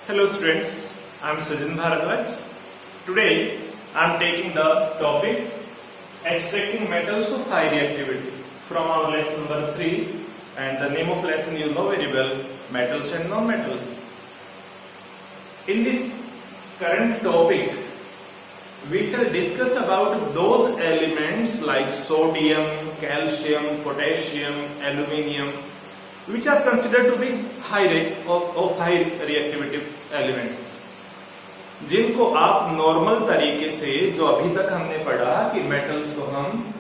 Hello students, I am Sajin Bharadwaj. Today I am taking the topic extracting metals of high reactivity from our lesson number 3, and the name of lesson you know very well, metals and non-metals. In this current topic we shall discuss about those elements like sodium, calcium, potassium, aluminium which are considered to be high reactivity elements, जिनको आप normal तरीके से जो अभी तक हमने पढ़ा कि मेटल्स को हम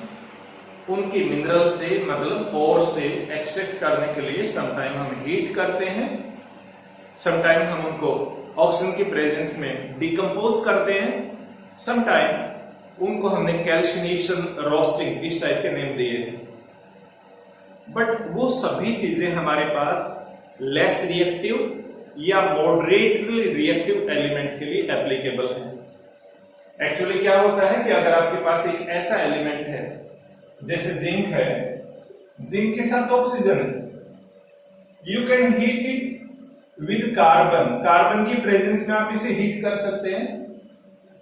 उनकी मिनरल से मतलब ओर से एक्सट्रैक्ट करने के लिए समटाइम हम हीट करते हैं, समटाइम हम उनको ऑक्सीजन की प्रेजेंस में डिकम्पोज करते हैं, समटाइम उनको हमने कैल्सिनेशन, रोस्टिंग इस टाइप के नेम दिए हैं। बट वो सभी चीजें हमारे पास लेस रिएक्टिव या मॉडरेटली रिएक्टिव एलिमेंट के लिए एप्लीकेबल है। एक्चुअली क्या होता है कि अगर आपके पास एक ऐसा एलिमेंट है जैसे जिंक है, जिंक के साथ ऑक्सीजन है, you can heat it with carbon, carbon की प्रेजेंस में आप इसे हीट कर सकते हैं,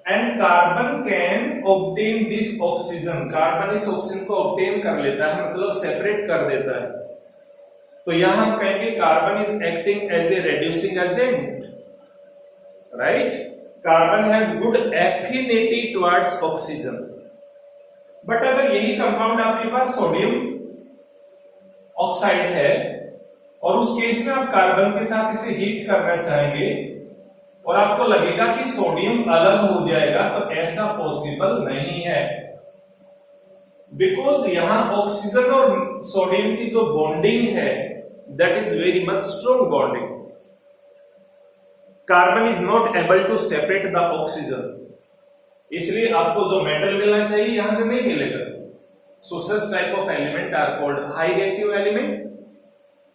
and carbon can obtain this oxygen, carbon इस ऑक्सीजन को ऑब्टेन कर लेता है, मतलब सेपरेट कर देता है। तो यहां हम कहेंगे carbon is acting as a reducing agent, right. Carbon has good affinity towards oxygen. But अगर यही कंपाउंड आपके पास सोडियम ऑक्साइड है और उस केस में आप कार्बन के साथ इसे हीट करना चाहेंगे और आपको लगेगा कि सोडियम अलग हो जाएगा, तो ऐसा पॉसिबल नहीं है, बिकॉज यहां ऑक्सीजन और सोडियम की जो बॉन्डिंग है that is very much strong bonding. Carbon is not able to separate the oxygen, इसलिए आपको जो मेटल मिलना चाहिए यहां से नहीं मिलेगा। So such type of element are called high reactive element,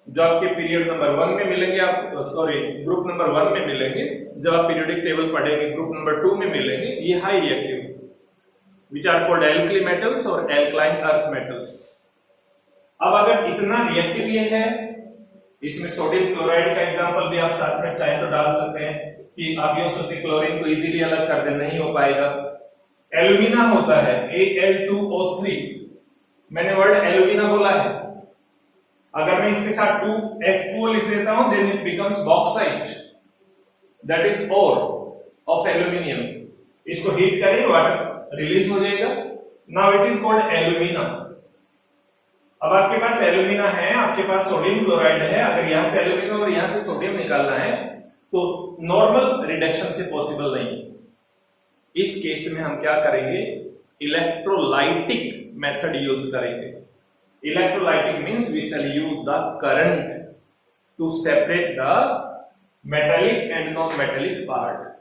जो आपके पीरियड नंबर 1 में मिलेंगे, आप ग्रुप नंबर 1 में मिलेंगे, जब आप पीरियोडिक टेबल पढ़ेंगे ग्रुप नंबर 2 में मिलेंगे, ये high reactive which are called alkali metals और alkaline earth metals। अब अगर इतना रिएक्टिव ये है, इसमें सोडियम क्लोराइड का एग्जांपल भी आप साथ में चाहे तो डाल सकते हैं कि आप ये सोचिए क्लोरीन को इजीली अलग कर दे, नहीं हो पाएगा। एल्यूमिना होता है Al2O3, मैंने वर्ड एल्यूमिना बोला है, अगर मैं इसके साथ 2H2O लिख देता हूं then it becomes bauxite, that is ore of aluminium. इसको हीट करें वाटर रिलीज हो जाएगा, now it is called alumina. अब आपके पास एल्यूमिना है, आपके पास सोडियम क्लोराइड है, अगर यहां से एल्यूमिना और यहां से सोडियम निकालना है तो नॉर्मल रिडक्शन से पॉसिबल नहीं। इस केस में हम क्या करेंगे, इलेक्ट्रोलाइटिक मेथड यूज करेंगे। Electrolytic means we shall use the current to separate the metallic and non metallic part.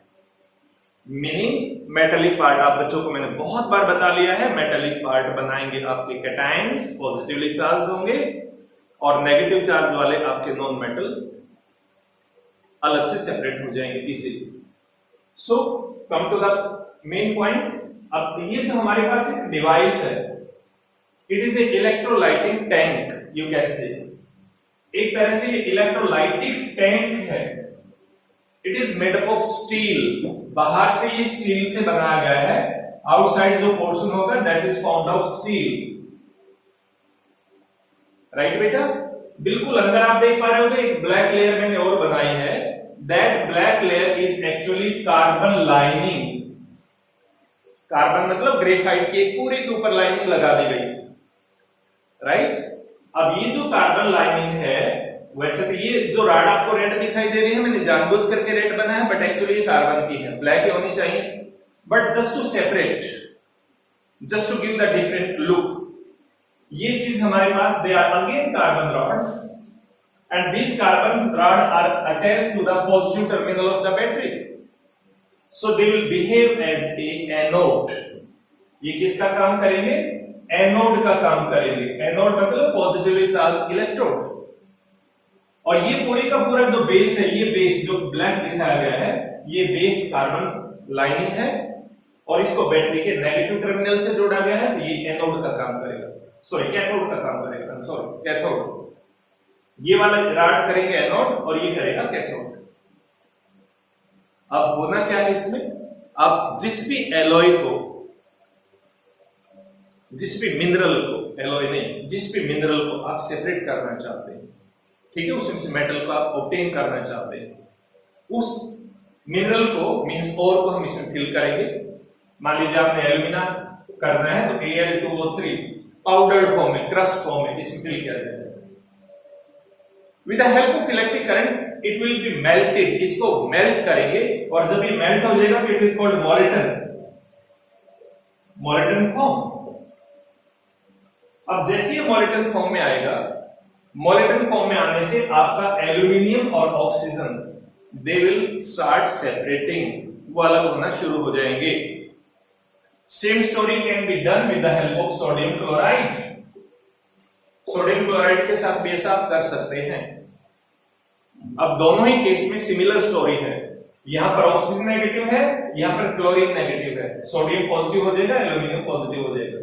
Meaning metallic part आप बच्चों को मैंने बहुत बार बता लिया है, मेटालिक पार्ट बनाएंगे आपके कैटायंस, पॉजिटिवली चार्ज होंगे, और नेगेटिव चार्ज वाले आपके नॉन मेटल अलग से सेपरेट हो जाएंगे इसीलिए। So come to the main point. अब ये जो हमारे पास एक डिवाइस है, it is a electrolytic tank, you can say, एक तरह से ये इलेक्ट्रोलाइटिक टैंक है। It is made up of steel, बाहर से ये स्टील से बनाया गया है, आउटसाइड जो पोर्शन होगा that is found of steel, right बेटा। बिल्कुल अंदर आप देख पा रहे होगे एक ब्लैक लेयर मैंने और बनाई है, that black layer is actually carbon lining. Carbon मतलब ग्रेफाइट की एक पूरे के ऊपर लाइनिंग लगा दी गई, राइट। अब ये जो कार्बन लाइनिंग है, वैसे तो ये जो राड आपको रेड दिखाई दे रही है मैंने जानबूझ करके रेड बनाया है, बट एक्चुअली ये कार्बन की है, ब्लैक ही होनी चाहिए, but just to separate, just to give the different look. ये चीज हमारे पास, they are again carbon rods and these carbon rod are attached to the positive terminal of the battery, so they will behave as a anode. ये किसका काम करेंगे, anode का काम करेंगे। एनोड मतलब पॉजिटिवली चार्ज इलेक्ट्रोड। और ये पूरे का पूरा जो बेस है, ये बेस जो ब्लैक दिखाया गया है, ये बेस कार्बन लाइनिंग है, और इसको बैटरी के नेगेटिव टर्मिनल से जोड़ा गया है, ये एनोड का काम करेगा, सॉरी कैथोड का काम करेगा, सॉरी कैथोड। ये वाला राड करेंगे एनोड और ये करेगा कैथोड। अब होना क्या है इसमें, आप जिस भी एलॉय को, जिस भी मिनरल को, एलॉय नहीं, जिस भी मिनरल को आप सेपरेट करना चाहते हैं, ठीक है, उसमें से मेटल को आप ऑब्टेन करना चाहते हैं, उस मिनरल को मींस ओर को हम इसमें फिल करेंगे। मान लीजिए आपने एल्यूमिना करना है तो Al2O3 पाउडर्ड फॉर्म में, क्रस्ट फॉर्म में इसमें फिल किया जाएगा। With the help of electric current it will be melted, इसको मेल्ट करेंगे और जब ये मेल्ट हो जाएगा तो इट इज कॉल्ड मोलिटन फॉर्म। अब जैसे ये मोलिटन फॉर्म में आएगा, मोलिटन फॉर्म में आने से आपका एल्यूमिनियम और oxygen they will start separating, वो अलग होना शुरू हो जाएंगे। Same story can be done with the help of sodium chloride. Sodium chloride के साथ भी ऐसा आप कर सकते हैं। अब दोनों ही केस में सिमिलर स्टोरी है, यहां पर ऑक्सीजन नेगेटिव है, यहां पर क्लोरीन नेगेटिव है, सोडियम पॉजिटिव हो जाएगा, एल्यूमिनियम पॉजिटिव हो जाएगा।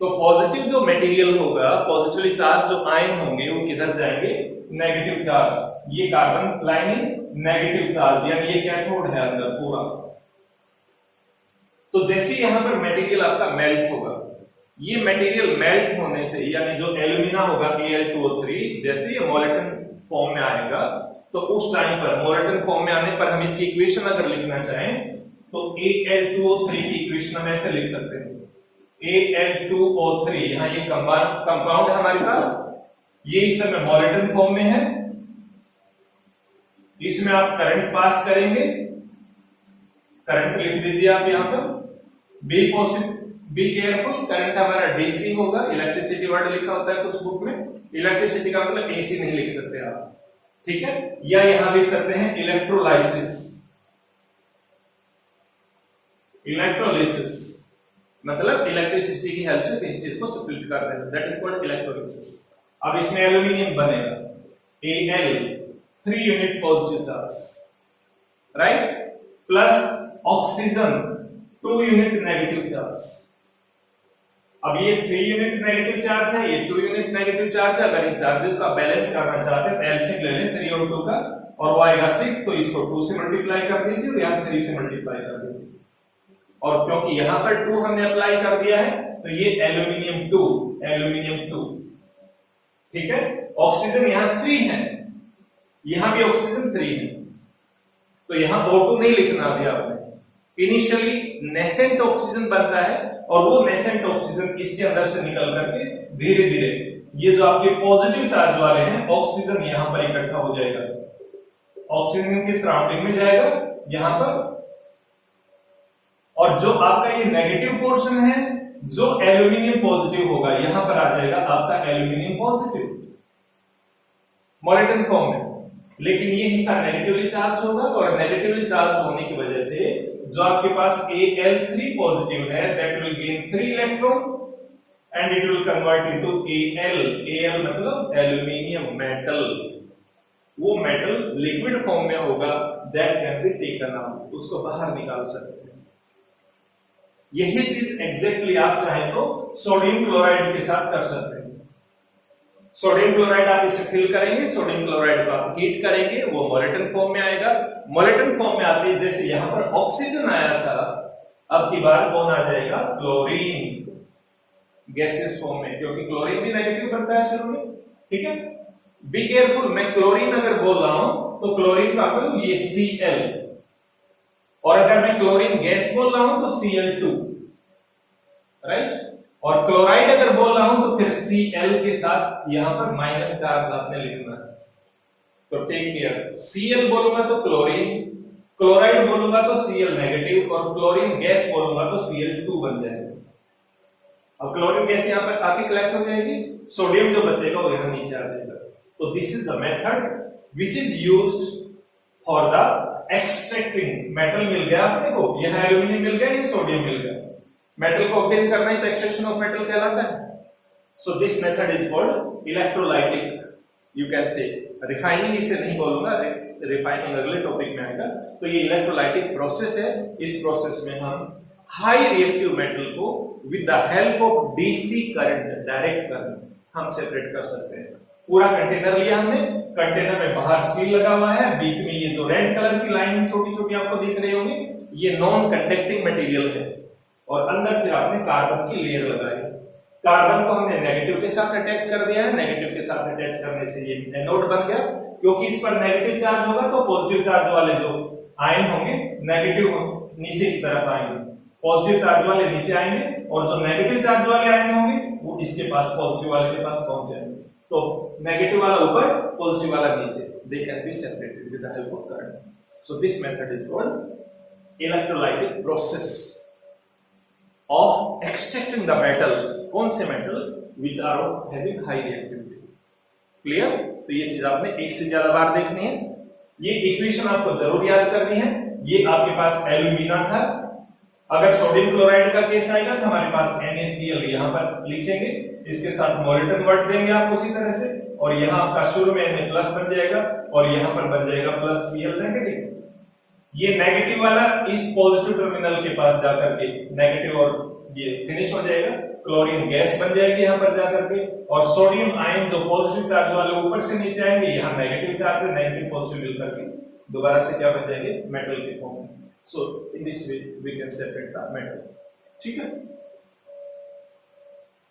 तो पॉजिटिव जो मटेरियल होगा, पॉजिटिवली चार्ज जो आयन होंगे वो किधर जाएंगे, नेगेटिव चार्ज। ये कार्बन लाइनिंग नेगेटिव चार्ज, यानी ये कैथोड है अंदर पूरा। तो जैसे यहां पर मटेरियल आपका मेल्ट होगा, ये मटेरियल मेल्ट होने से, यानी जो एल्यूमिना होगा Al2O3, जैसे ये मोलिटन फॉर्म में आएगा तो उस टाइम पर, मोलिटन फॉर्म में आने पर हम इसकी इक्वेशन अगर लिखना चाहें तो Al2O3 की इक्वेशन हम ऐसे लिख सकते हैं, Al2O3, यहां ये कंपाउंड है हमारे पास, ये इस समय मोलिटन फॉर्म में है, इसमें आप करंट पास करेंगे, करंट लिख दीजिए आप यहां पर, बी केयरफुल, करंट हमारा डीसी होगा, इलेक्ट्रिसिटी वर्ड लिखा होता है कुछ बुक में, इलेक्ट्रिसिटी का मतलब एसी नहीं लिख सकते आप, ठीक है, या यहां लिख सकते हैं इलेक्ट्रोलाइसिस, इलेक्ट्रोलिसिस मतलब इलेक्ट्रिसिटी की हेल्प से किसी चीज को स्प्लिट कर देना, दैट इज कॉल्ड इलेक्ट्रोलिसिस। अब इसमें एल्यूमिनियम बनेगा Al 3 unit positive charge, right, plus oxygen 2 unit negative charge. अब ये 3 यूनिट नेगेटिव चार्ज है, ये 2 यूनिट नेगेटिव चार्ज है। अगर इन चार्जेस का बैलेंस करना चाहते हैं तो एलसीएम ले लें 3 और 2 का, और वो आएगा 6, तो इसको 2 से मल्टीप्लाई कर दीजिए और यहां 3 से मल्टीप्लाई कर दीजिए। और क्योंकि यहां पर 2 हमने अप्लाई कर दिया है तो ये एल्यूमिनियम 2, ठीक है। ऑक्सीजन यहां 3 है, यहां भी ऑक्सीजन 3 है, तो यहां O2 नहीं लिखना अभी आपने। इनिशियली नेसेंट ऑक्सीजन बनता है और वो नेसेंट ऑक्सीजन इसके अंदर से निकल करके धीरे धीरे ये जो आपके पॉजिटिव चार्ज वाले हैं, ऑक्सीजन यहां पर इकट्ठा हो जाएगा, ऑक्सीजन की सराउंडिंग में जाएगा यहां पर, और जो आपका ये नेगेटिव पोर्शन है, जो एल्यूमिनियम पॉजिटिव होगा, यहां पर आ जाएगा आपका एल्यूमिनियम पॉजिटिव मोलिटन फॉर्म में। लेकिन ये हिस्सा नेगेटिवली चार्ज होगा, और नेगेटिवली चार्ज होने की वजह से जो आपके पास Al3 पॉजिटिव है, that will gain 3 electron and it will convert into Al मतलब एल्यूमिनियम मेटल। वो मेटल लिक्विड फॉर्म में होगा, that can be taken out, उसको बाहर निकाल सकते हैं। यही चीज एग्जैक्टली आप चाहें तो सोडियम क्लोराइड के साथ कर सकते हैं। सोडियम क्लोराइड आप इसे फिल करेंगे, सोडियम क्लोराइड को आप हीट करेंगे, वो मोलिटन फॉर्म में आएगा। मोलिटन फॉर्म में आते ही जैसे यहां पर ऑक्सीजन आया था, अब की बार कौन आ जाएगा, क्लोरीन, गैसेस फॉर्म में, क्योंकि क्लोरीन भी नेगेटिव बनता है शुरू में, ठीक है। बी केयरफुल, मैं क्लोरीन अगर बोल रहा हूं तो क्लोरीन का मतलब ये Cl, और अगर मैं क्लोरीन गैस बोल रहा हूं तो Cl2, राइट। और क्लोराइड अगर बोल रहा हूं तो फिर Cl के साथ यहां पर माइनस चार्ज आपने लिखना है। तो टेक केयर, Cl बोलूंगा तो क्लोरीन, क्लोराइड बोलूंगा तो Cl नेगेटिव, और क्लोरीन गैस बोलूंगा तो Cl2 बन जाएगा। अब क्लोरीन गैस यहां पर आके कलेक्ट हो जाएगी, सोडियम जो बचेगा वो यहां नीचे आ जाएगा। तो this is the method which is used for the extracting. Metal मिल गया आपने को, यहां एल्यूमिनियम मिल गया, ये सोडियम मिल गया, मेटल को ऑब्टेन करना ही तो एक्सट्रैक्शन ऑफ मेटल कहलाता है। सो this method is called electrolytic, you can से। रिफाइनिंग इसे नहीं बोलूंगा, रिफाइनिंग अगले टॉपिक में आएगा। तो ये इलेक्ट्रोलाइटिक प्रोसेस है, इस प्रोसेस में हम हाई रिएक्टिव मेटल को with the help of DC current, direct current, हम सेपरेट कर सकते हैं। पूरा कंटेनर लिया हमने, कंटेनर में बाहर स्टील लगा हुआ है, बीच में ये जो रेड कलर की लाइन छोटी छोटी आपको दिख रही होगी, ये नॉन कंडक्टिंग मटेरियल है, और अंदर फिर आपने कार्बन की लेयर लगाई। कार्बन को हमने नेगेटिव के साथ अटैच कर दिया है, नेगेटिव के साथ अटैच करने से ये एनोड बन गया, क्योंकि इस पर नेगेटिव चार्ज होगा तो पॉजिटिव चार्ज वाले जो आयन होंगे नेगेटिव नीचे की तरफ आएंगे, पॉजिटिव चार्ज वाले नीचे आएंगे, और जो नेगेटिव चार्ज वाले आयन होंगे वो इसके पास पॉजिटिव वाले के पास पहुंच जाएंगे। तो नेगेटिव वाला ऊपर, पॉजिटिव वाला नीचे, they can be separated with the help of current. So this method is called electrolytic process of extracting the metals. कौन से metal? Which are having high reactivity. Clear? तो ये चीज आपने एक से ज्यादा बार देखनी है। ये इक्वेशन आपको जरूर याद करनी है। ये आपके पास एल्यूमिना था, अगर सोडियम क्लोराइड का केस आएगा तो हमारे पास NaCl यहां पर लिखेंगे, इसके साथ मोलिटन वर्ड देंगे आप उसी तरह से, और यहां आपका शुरू में Na प्लस बन जाएगा और यहां पर बन जाएगा प्लस Cl नेगेटिव। ये नेगेटिव वाला इस पॉजिटिव टर्मिनल के पास जाकर के नेगेटिव और ये फिनिश हो जाएगा, क्लोरीन गैस बन जाएगी यहां पर जाकर के, और सोडियम आयन जो पॉजिटिव चार्ज वाले ऊपर से नीचे आएंगे, यहां नेगेटिव चार्ज है, नेगेटिव पॉजिटिव मिलकर के दोबारा से क्या बन जाएंगे? मेटल के फॉर्म में। So in this way we can separate the metal. ठीक है,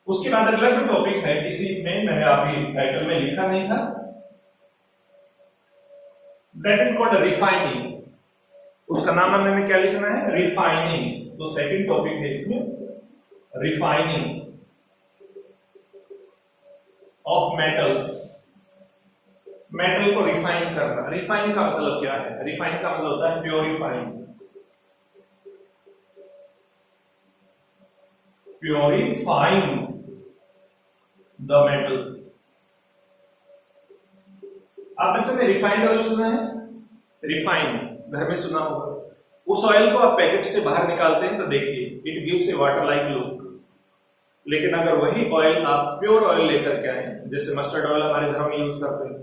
उसके बाद अगला जो टॉपिक है, इसी में मैंने अभी टाइटल में लिखा नहीं था, दैट इज कॉल्ड रिफाइनिंग। उसका नाम हमने क्या लिखना है? रिफाइनिंग। तो सेकंड टॉपिक है इसमें रिफाइनिंग ऑफ मेटल्स। मेटल को रिफाइन करना। रिफाइन का मतलब क्या है? रिफाइन का मतलब होता है प्योरीफाइंग। Purifying the metal. आप बच्चों ने रिफाइंड ऑयल सुना है? रिफाइंड घर में सुना होगा। उस ऑयल को आप पैकेट से बाहर निकालते हैं तो देखिए, it gives A water like look. लेकिन अगर वही ऑयल आप प्योर ऑयल लेकर के आए, जैसे मस्टर्ड ऑयल हमारे घर में यूज करते हैं,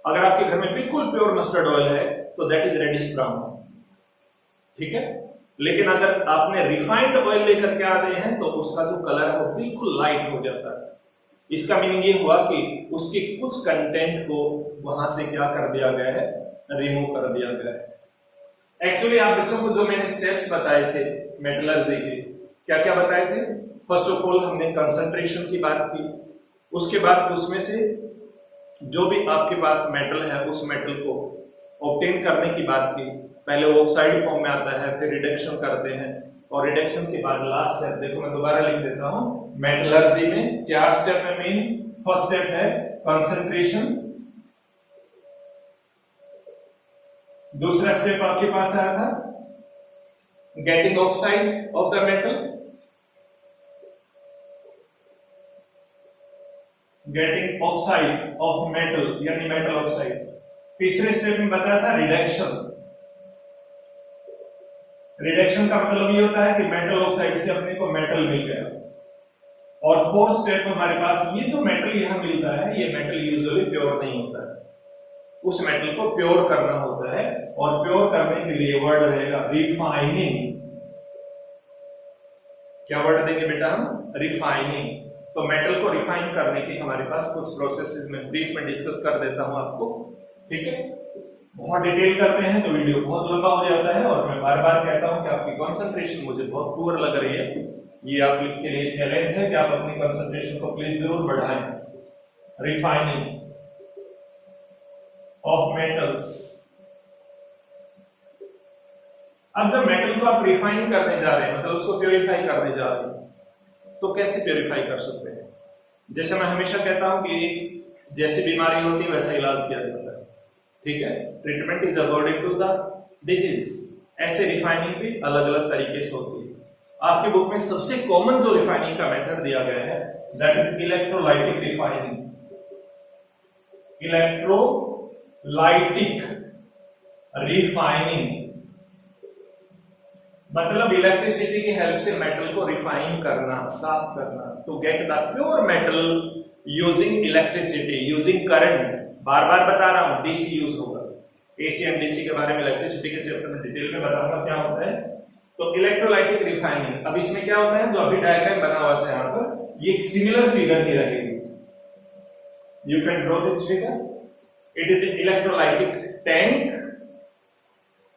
अगर आपके घर में बिल्कुल प्योर मस्टर्ड ऑयल है तो दैट इज रेडिश ब्राउन। ठीक है, लेकिन अगर आपने रिफाइंड ऑयल लेकर के आ गए हैं तो उसका जो कलर है वो बिल्कुल लाइट हो जाता है। इसका मीनिंग ये हुआ कि उसके कुछ कंटेंट को वहां से क्या कर दिया गया है? रिमूव कर दिया गया है। एक्चुअली आप बच्चों को जो मैंने स्टेप्स बताए थे मेटलर्जी के, क्या क्या बताए थे? फर्स्ट ऑफ ऑल हमने कंसंट्रेशन की बात की, उसके बाद उसमें से जो भी आपके पास मेटल है उस मेटल को ऑब्टेन करने की बात की। पहले ऑक्साइड फॉर्म में आता है, फिर रिडक्शन करते हैं, और रिडक्शन के बाद लास्ट स्टेप, देखो मैं दोबारा लिख देता हूं, मेटलर्जी में 4 स्टेप है मेन। फर्स्ट स्टेप है कंसंट्रेशन, दूसरा स्टेप आपके पास आया था getting oxide of the metal, getting oxide of metal यानी मेटल ऑक्साइड। तीसरे स्टेप में बताया था रिडक्शन। रिडक्शन का मतलब ये होता है कि मेटल ऑक्साइड से अपने को मेटल मिल गया। और फोर्थ स्टेप में हमारे पास ये जो मेटल यहां मिलता है, ये मेटल यूजुअली प्योर नहीं होता है, उस मेटल को प्योर करना होता है, और प्योर करने के लिए वर्ड रहेगा रिफाइनिंग। क्या वर्ड देंगे बेटा हम? रिफाइनिंग। तो मेटल को रिफाइन करने की हमारे पास कुछ प्रोसेसेस में ब्रीफ में डिस्कस कर देता हूं आपको। ठीक है, बहुत डिटेल करते हैं तो वीडियो बहुत लंबा हो जाता है, और मैं बार बार कहता हूं कि आपकी कंसंट्रेशन मुझे बहुत पुअर लग रही है। ये आपके लिए चैलेंज है कि आप अपनी कंसंट्रेशन को प्लीज जरूर बढ़ाएं। Refining of metals. अब जब मेटल को आप रिफाइन करने जा रहे हैं, मतलब उसको प्योरीफाई करने जा रहे हैं, तो कैसे प्योरीफाई कर सकते हैं? जैसे मैं हमेशा कहता हूं कि जैसी बीमारी होती है वैसा इलाज किया जाता है। ठीक है, treatment is according to the disease. ऐसे रिफाइनिंग भी अलग अलग तरीके से होती है। आपकी बुक में सबसे कॉमन जो रिफाइनिंग का मेथड दिया गया है that is electrolytic refining. Electrolytic refining मतलब इलेक्ट्रिसिटी की हेल्प से मेटल को रिफाइन करना, साफ करना, to get the pure metal using electricity, using current. बार बार बता रहा हूं, डीसी यूज होगा। एसी एंड डीसी के बारे में इलेक्ट्रिसिटी के चैप्टर में डिटेल में बताऊंगा क्या होता है। तो इलेक्ट्रोलाइटिक रिफाइनिंग, अब इसमें क्या होता है, जो अभी डायग्राम बना हुआ था यहाँ पर, ये एक सिमिलर फिगर की रहेगी। You can draw this figure. It is an electrolytic tank,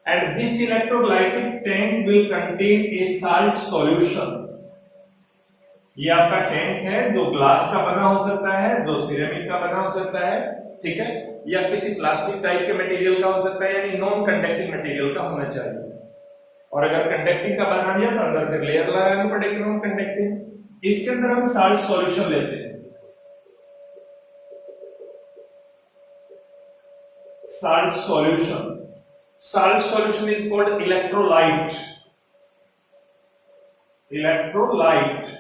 and this electrolytic tank will contain a salt solution. ये आपका टैंक है जो ग्लास का बना हो सकता है, जो सिरेमिक का बना हो सकता है, ठीक है, या किसी प्लास्टिक टाइप के मटेरियल का हो सकता है, यानी नॉन कंडक्टिंग मटेरियल का होना चाहिए। और अगर कंडक्टिंग का बना दिया तो अंदर फिर लेयर लगानी पड़ेगी नॉन कंडक्टिंग। इसके अंदर हम साल्ट सॉल्यूशन लेते हैं। Salt solution. Salt solution is called electrolyte. Electrolyte.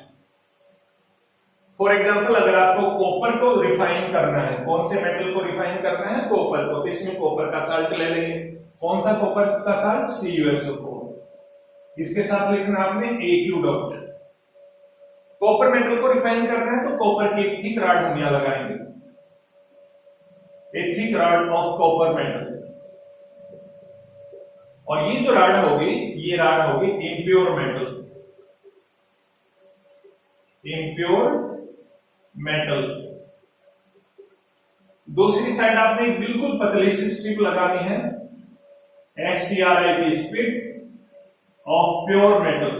For example, अगर आपको कॉपर को रिफाइन करना है, कौन से मेटल को रिफाइन करना है? कॉपर को, तो इसमें कॉपर का साल्ट ले लेंगे। कौन सा कॉपर का साल्ट? CuSO4। इसके साथ लिखना आपने AQ डॉट। कॉपर मेटल को रिफाइन करना है तो कॉपर की एक थिक रॉड हम यहां लगाएंगे, एक thick rod of copper metal. और ये जो रॉड होगी, ये रॉड होगी इम्प्योर मेटल, इम्प्योर मेटल। दूसरी साइड आपने बिल्कुल पतली सी स्ट्रिप लगानी है, STRIP strip of pure metal.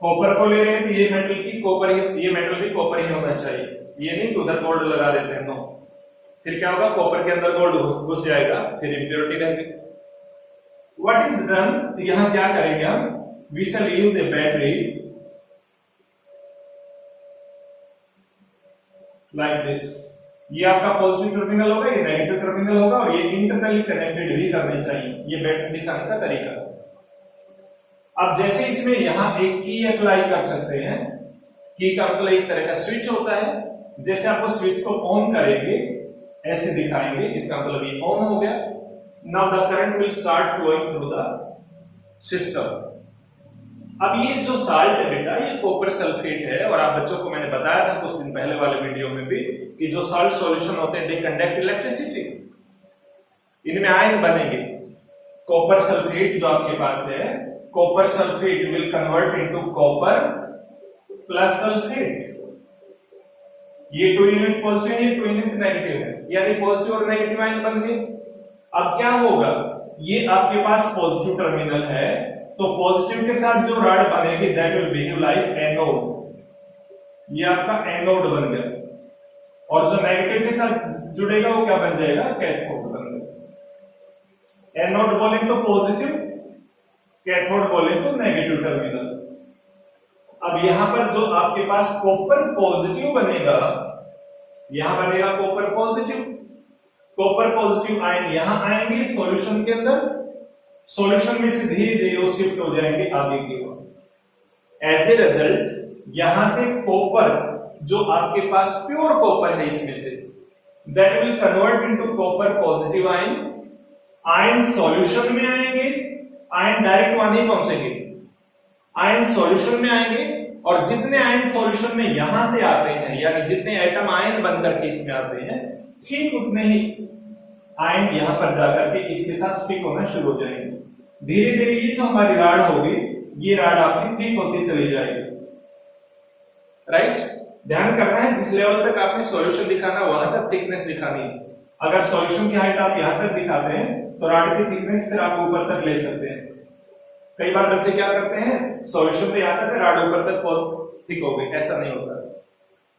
Copper को ले रहे हैं तो ये मेटल की कॉपर ही, ये मेटल भी कॉपर ही होना चाहिए। ये नहीं कि उधर गोल्ड लगा देते हैं, नो। फिर क्या होगा? कॉपर के अंदर गोल्ड घुस जाएगा, फिर इंप्योरिटी रहेगी। What is done? तो यहां क्या करेंगे हम? We shall use a battery like this. ये आपका पॉजिटिव टर्मिनल होगा, ये नेगेटिव टर्मिनल होगा, और ये इंटरनली कनेक्टेड भी करने चाहिए। ये बैटरी दिखाने का तरीका। अब जैसे इसमें यहां एक की अप्लाई कर सकते हैं, की का मतलब एक तरह का स्विच होता है। जैसे आप उस स्विच को ऑन करेंगे, ऐसे दिखाएंगे, इसका मतलब ये ऑन हो गया। Now the current will start flowing through the system. अब ये जो साल्ट है बेटा, ये कॉपर सल्फेट है, और आप बच्चों को मैंने बताया था कुछ दिन पहले वाले वीडियो में भी कि जो साल्ट सॉल्यूशन होते हैं, दे कंडक्ट इलेक्ट्रिसिटी। इनमें आयन बनेंगे। कॉपर सल्फेट जो आपके पास है, copper sulphate will convert into copper plus sulphate. ये 2 यूनिट पॉजिटिव है, ये 2 यूनिट नेगेटिव है, यानी पॉजिटिव और नेगेटिव आयन बन गए। अब क्या होगा? ये आपके पास पॉजिटिव टर्मिनल है, तो पॉजिटिव के साथ जो रॉड बनेगी that will behave like anode. ये आपका एनोड बन गया। और जो नेगेटिव के साथ जुड़ेगा वो क्या बन जाएगा? कैथोड बन गया। एनोड बोले तो पॉजिटिव, कैथोड बोले तो नेगेटिव टर्मिनल। अब यहां पर जो आपके पास कॉपर पॉजिटिव बनेगा, यहां बनेगा copper positive. Copper positive ion यहां आएंगे सॉल्यूशन के अंदर, सॉल्यूशन में से धीरे धीरे वो शिफ्ट हो जाएंगे आगे की ओर। एज ए रिजल्ट यहां से कॉपर जो आपके पास प्योर कॉपर है इसमें से, that will convert into copper positive ion. Ion solution में आएंगे, आयन डायरेक्ट वहां नहीं पहुंचेंगे, आयन सॉल्यूशन में आएंगे, और जितने आयन सॉल्यूशन में यहां से आते हैं, यानी जितने एटम आयन बनकर के इसमें आते हैं, ठीक उतने ही आयन यहां पर जाकर के इसके साथ स्टिक होना शुरू हो जाएंगे। धीरे धीरे ये जो हमारी रॉड होगी, ये रॉड आपकी ठीक होती चली जाएगी। राइट? ध्यान करना है, जिस लेवल तक आपने सॉल्यूशन दिखाना वहां तक थिकनेस दिखानी है। अगर सॉल्यूशन की हाइट आप यहां तक दिखाते हैं तो रॉड की थिकनेस फिर आप ऊपर तक ले सकते हैं। कई बार बच्चे क्या करते हैं, सॉल्यूशन तो यहां तक है, रॉड ऊपर तक बहुत थिक हो गई, ऐसा नहीं होता।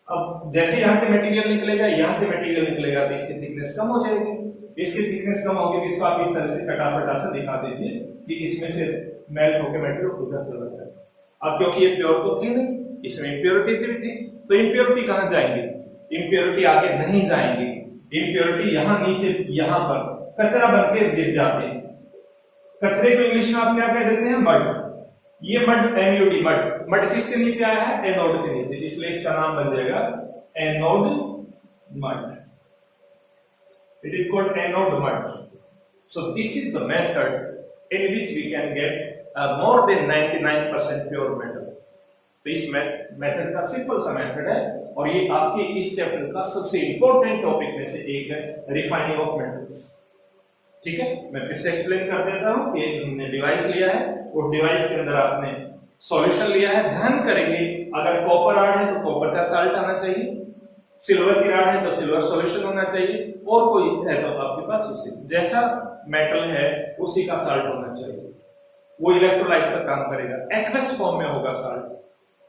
अब जैसे यहां से मटेरियल निकलेगा, यहां से मटेरियल निकलेगा, तो इसकी थिकनेस कम हो जाएगी। इसकी थिकनेस कम होगी तो इसको आप इस तरह से कटापटा से दिखा दीजिए कि इसमें से मेल्ट होकर मटेरियल उधर चला जाए। अब क्योंकि ये प्योर तो थी नहीं, इसमें इंप्योरिटीज भी थी, तो इंप्योरिटी कहां जाएंगी? इंप्योरिटी आगे नहीं जाएंगी। इंप्योरिटी यहां नीचे, यहां पर कचरा बनके गिर जाते हैं। कचरे को इंग्लिश में आप क्या कह देते हैं? मड। ये मड, MUD, मड। मड किसके नीचे आया है? एनोड के नीचे, इसलिए इसका नाम बन जाएगा anode mud. It is called anode mud. So this is the method in which we can get more than 99% pure metal. तो इस मेथड का सिंपल सा मेथड है, और ये आपके इस चैप्टर का सबसे इंपॉर्टेंट टॉपिक में से एक है, रिफाइनिंग ऑफ मेटल्स। ठीक है, मैं फिर से एक्सप्लेन कर देता हूं कि हमने डिवाइस लिया है, और डिवाइस के अंदर आपने सॉल्यूशन लिया है, ध्यान करेंगे अगर कॉपर राड है तो कॉपर का साल्ट आना चाहिए, सिल्वर की राड है तो सिल्वर सॉल्यूशन होना चाहिए, और कोई है तो आपके पास उसी जैसा मेटल है उसी का साल्ट होना चाहिए, वो इलेक्ट्रोलाइट का काम करेगा। एक्वस फॉर्म में होगा साल्ट,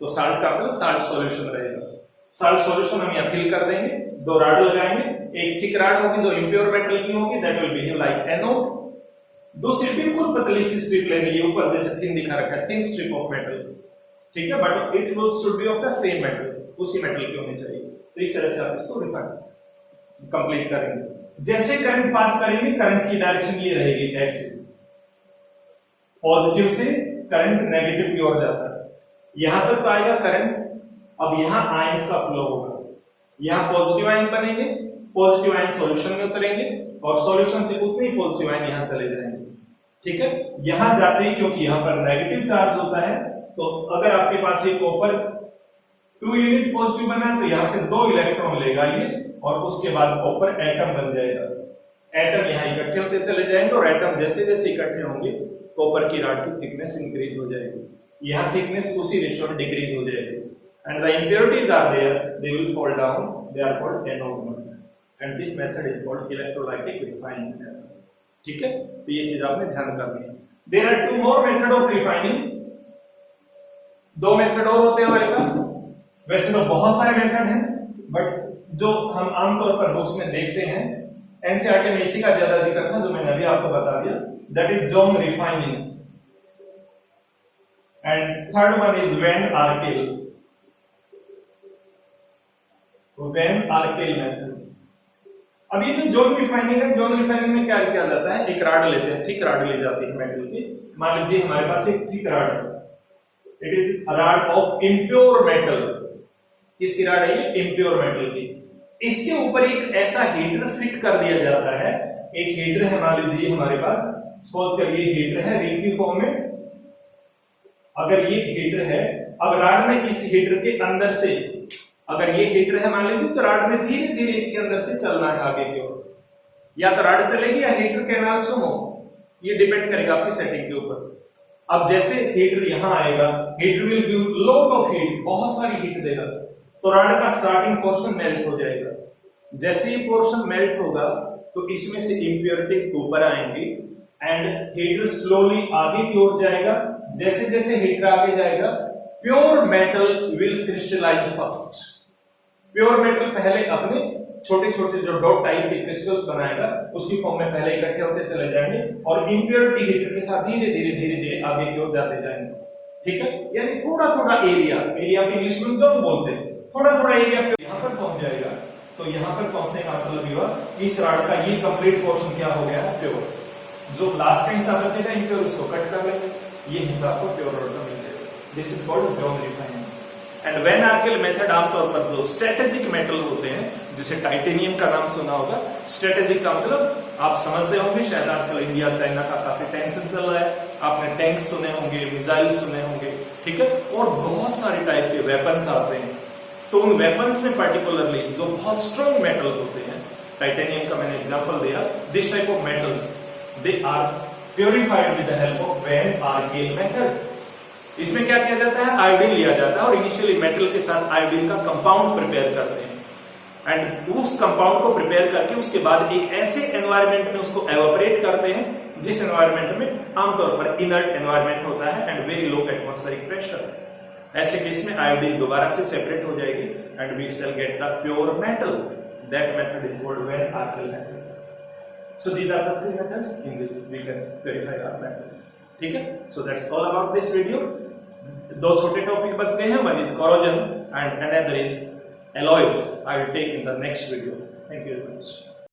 तो साल्ट का मतलब साल्ट सॉल्यूशन रहेगा। साल्ट सॉल्यूशन हम यहाँ फिल कर देंगे, दो राड लगाएंगे, एक थिक राड होगी जो इम्प्योर मेटल की होगी, that will behave like anode. दूसरी बिल्कुल पतली सी स्ट्रिप लेंगे, ये ऊपर जैसे थिन दिखा रखा है, थिन स्ट्रिप ऑफ मेटल, ठीक है, but it will should be of the same metal, उसी मेटल की होनी चाहिए। तो इस तरह से आप इसको कंप्लीट करेंगे। जैसे करंट पास करेंगे, करंट की डायरेक्शन ये रहेगी ऐसे, पॉजिटिव से करंट नेगेटिव की ओर जाता है, यहां तक तो आएगा करंट। अब यहां आयंस का फ्लो होगा, यहां पॉजिटिव आयन बनेंगे, पॉजिटिव आयन सॉल्यूशन में उतरेंगे, और सॉल्यूशन से उतने ही पॉजिटिव आयन यहां चले जाएंगे, ठीक है। यहां जाते ही क्योंकि यहां पर नेगेटिव चार्ज होता है, तो अगर आपके पास ये कॉपर 2 यूनिट पॉजिटिव बना है तो यहां से 2 इलेक्ट्रॉन लेगा ये, और उसके बाद कॉपर एटम बन जाएगा। एटम यहां इकट्ठे होते चले जाएंगे, और एटम जैसे जैसे इकट्ठे होंगे कॉपर की रॉड की थिकनेस इंक्रीज हो जाएगी, यहां थिकनेस उसी रेशियो में डिक्रीज हो जाएगी, and the impurities are there, they will fall down, they are called anode method, and this method is called electrolytic refining method, ठीक है। तो ये चीज आपने ध्यान करनी है। There are 2 more method of refining, 2 method और होते हैं हमारे पास। वैसे तो बहुत सारे मेथड हैं, बट जो हम आमतौर पर बुक्स में देखते हैं, एनसीईआरटी में इसी का ज्यादा जिक्र था जो मैंने अभी आपको बता दिया, that is zone refining, and third one is van Arkel, van Arkel method. अब ये जो ज़ोन रिफाइनिंग है, ज़ोन रिफाइनिंग में क्या किया जाता है, एक राड लेते हैं, थिक राड ली जाती है मेटल की। मान लीजिए हमारे पास एक थिक राड है, it is a rod of impure metal. किसकी राड है ये? इम्प्योर मेटल की। इसके ऊपर एक ऐसा हीटर फिट कर दिया जाता है, एक हीटर है मान लीजिए हमारे पास, सपोज करिए हीटर है रिंग की फॉर्म में। अगर ये हीटर है, अब राड में इस हीटर के अंदर से, अगर ये हीटर है मान लीजिए, तो राड में धीरे धीरे इसके अंदर से चलना है आगे की ओर, या तो राड चलेगी या हीटर के नाम से हो, ये डिपेंड करेगा आपकी सेटिंग के ऊपर। अब जैसे हीटर यहां आएगा, heater will give lot of heat, बहुत सारी हीट देगा, तो राड का स्टार्टिंग पोर्शन मेल्ट हो जाएगा। जैसे ही पोर्शन मेल्ट होगा तो इसमें से इंप्योरिटीज ऊपर आएंगी, एंड हीटर स्लोली आगे की ओर जाएगा। जैसे जैसे हीटर आगे जाएगा, pure metal will crystallise first. Pure metal पहले अपने छोटे छोटे जो डॉट टाइप के क्रिस्टल्स बनाएगा, उसकी फॉर्म में पहले इकट्ठे होते चले जाएंगे, और इंप्योरिटी हीटर के साथ धीरे धीरे आगे की ओर जाते जाएंगे, ठीक है। यानी थोड़ा थोड़ा एरिया को इंग्लिश में जोन बोलते हैं, थोड़ा थोड़ा एरिया यहां पर पहुंच जाएगा। तो यहां पर पहुंचने का मतलब हुआ इस राड का ये कंप्लीट पोर्शन क्या हो गया, प्योर। जो लास्ट का हिस्सा बचेगा इम्प्योर, उसको कट कर लेंगे, ये हिस्सा आपको प्योर राड का मिल जाएगा। This is called zone refining. And van Arkel method आमतौर पर जो स्ट्रेटेजिक मेटल होते हैं, जैसे टाइटेनियम का नाम सुना होगा, स्ट्रेटेजिक का मतलब आप समझते होंगे, शायद आजकल इंडिया चाइना का काफी टेंशन चल रहा है, आपने टैंक्स सुने होंगे, मिसाइल सुने होंगे, ठीक है, और बहुत सारे टाइप के वेपन्स आते हैं। तो उन वेपन्स में पर्टिकुलरली जो बहुत स्ट्रॉन्ग मेटल होते हैं, टाइटेनियम का मैंने एग्जांपल दिया, this type of metals they are purified with the help of van Arkel method. इसमें क्या किया जाता है, आयोडीन लिया जाता है, और इनिशियली मेटल के साथ आयोडीन का कंपाउंड प्रिपेयर करते हैं, एंड उस कंपाउंड को प्रिपेयर करके उसके बाद एक ऐसे एनवायरमेंट में उसको एवापोरेट करते हैं जिस एनवायरमेंट में आमतौर पर इनर्ट एनवायरमेंट होता है and very low atmospheric pressure. ऐसे केस में आयोडीन दोबारा से सेपरेट हो जाएगी and we shall get the pure metal. That method is called van Arkel method. So these are the 3 methods in which we can verify our metal. ठीक है? So that's all about this video. 2 छोटे topic बच गए हैं, one is corrosion and another is alloys. I will take in the next video. Thank you very much.